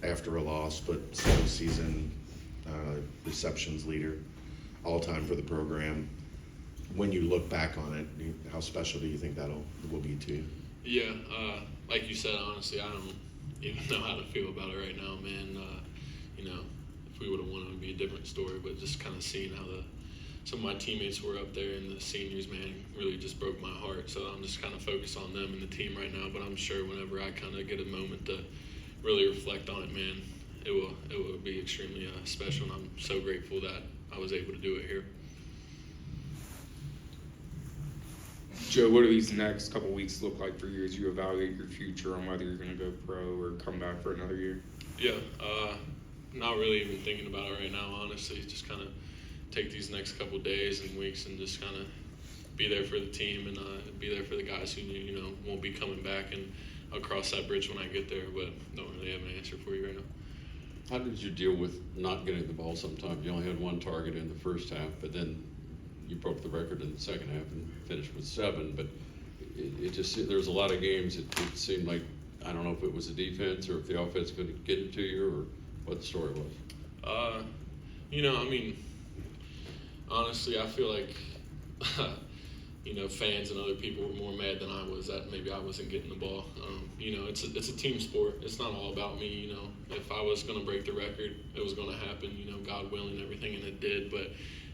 after a loss, but single season receptions leader, all time for the program. When you look back on it, how special do you think will be to you? Yeah, like you said, honestly, I don't even know how to feel about it right now, man. If we would have won, it would be a different story. But just kind of seeing how some of my teammates were up there and the seniors, man, really just broke my heart. So I'm just kind of focused on them and the team right now. But I'm sure whenever I kind of get a moment to really reflect on it, man, it will be extremely special. And I'm so grateful that I was able to do it here. Joe, what do these next couple weeks look like for you as you evaluate your future on whether you're going to go pro or come back for another year? Yeah, not really even thinking about it right now, honestly. Just kind of take these next couple days and weeks and just kind of be there for the team and be there for the guys who won't be coming back. And I'll cross that bridge when I get there, but don't really have an answer for you right now. How did you deal with not getting the ball sometimes? You only had one target in the first half, but then you broke the record in the second half and finished with 7. But it just, there was a lot of games it seemed like, I don't know if it was the defense or if the offense could get it to you or what the story was. Honestly, I feel like, fans and other people were more mad than I was that maybe I wasn't getting the ball. It's a team sport. It's not all about me. If I was going to break the record, it was going to happen, God willing, everything, and it did. But,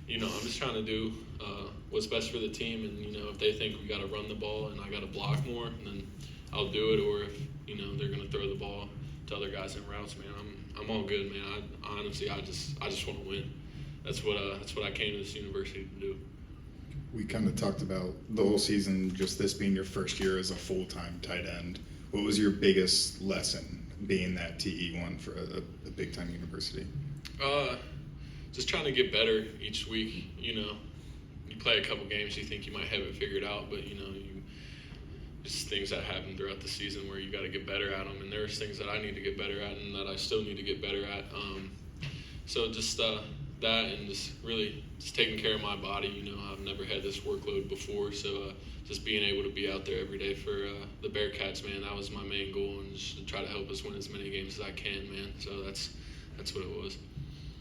I'm just trying to do what's best for the team. And, if they think we got to run the ball and I got to block more, then I'll do it. Or if, they're going to throw the ball to other guys in routes, man, I'm all good, man. I just want to win. That's what I came to this university to do. We kind of talked about the whole season, just this being your first year as a full-time tight end. What was your biggest lesson being that TE1 for a big-time university? Just trying to get better each week. You play a couple games, you think you might have it figured out, but just things that happen throughout the season where you got to get better at them. And there's things that I need to get better at and that I still need to get better at. So just that and just really just taking care of my body. I've never had this workload before, so just being able to be out there every day for the Bearcats, man, that was my main goal, and just to try to help us win as many games as I can, man. So that's what it was.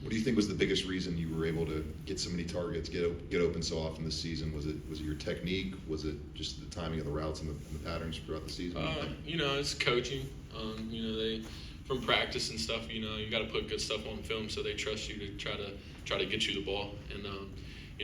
What do you think was the biggest reason you were able to get so many targets, get open so often this season? Was it your technique? Was it just the timing of the routes and the patterns throughout the season? It's coaching. They from practice and stuff. You got to put good stuff on film so they trust you to try to get you the ball. And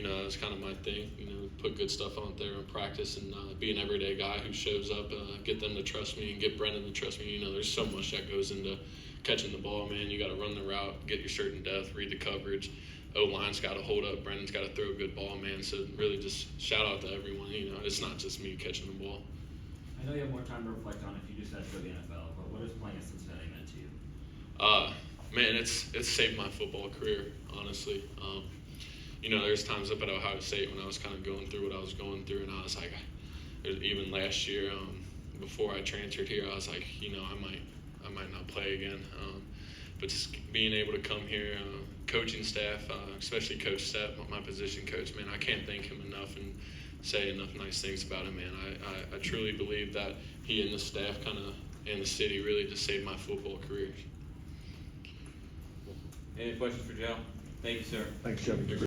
that's kind of my thing. Put good stuff on there in practice and be an everyday guy who shows up. Get them to trust me and get Brendan to trust me. There's so much that goes into catching the ball, man. You got to run the route, get your certain depth, read the coverage. O-line's got to hold up. Brendan's got to throw a good ball, man. So really just shout out to everyone. It's not just me catching the ball. I know you have more time to reflect on if you just had to go to the NFL, but what has playing at Cincinnati meant to you? Man, it's saved my football career, honestly. There's times up at Ohio State when I was kind of going through what I was going through, and I was like, even last year, before I transferred here, I was like, I might not play again. But just being able to come here, coaching staff, especially Coach Stepp, my position coach, man, I can't thank him enough and say enough nice things about him, man. I truly believe that he and the staff and the city really just saved my football career. Any questions for Joe? Thank you, sir. Thanks, Joe.